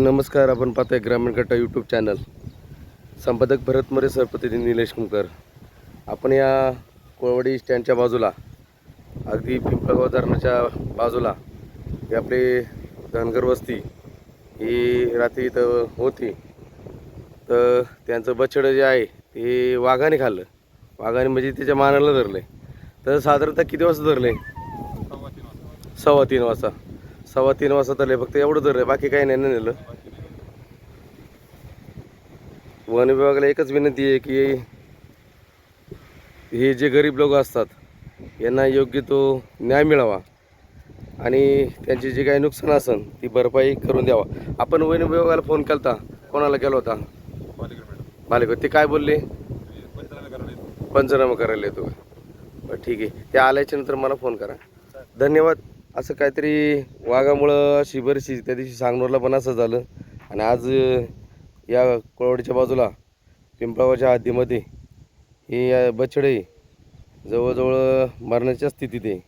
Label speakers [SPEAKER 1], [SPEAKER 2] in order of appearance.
[SPEAKER 1] नमस्कार, आपण पाहताय ग्रामीण कट्टा यूट्यूब चॅनल. संपादक भरत मोरे, सरप्रतिनिधी निलेश कुंकर. आपण या कोळवडी स्टँडच्या बाजूला, अगदी पिंपळगाव धरणाच्या बाजूला ही आपली धनगर वस्ती ही रात्री इथं होती. तर त्यांचं बछडं जे आहे ते वाघाने खाल्लं. वाघाने म्हणजे त्याच्या मानाला धरले. तर साधारणतः किती वाजता धरले? 3:15 वाजता. 3:15 वाजता धरले. फक्त एवढं धरलं, बाकी काही नाही नेलं. वन विभागाला एकच विनंती आहे की हे जे गरीब लोक असतात यांना योग्य तो न्याय मिळावा आणि त्यांची जी काही नुकसान असेल ती भरपाई करून द्यावा. आपण वन विभागाला फोन केला होता. कोणाला केला होता? मालिक. ते काय बोलले? पंचनामा करायला येतो. बरं, ठीक आहे. ते आल्याच्या नंतर मला फोन करा. धन्यवाद. असं काहीतरी वाघामुळं अशी बरीचशी त्या दिवशी सांगनूरला पण असं झालं आणि आज या कोळवडीच्या बाजूला पिंपळगावच्या हद्दीमध्ये हे बछडे जवळजवळ मरण्याच्या स्थितीत आहे.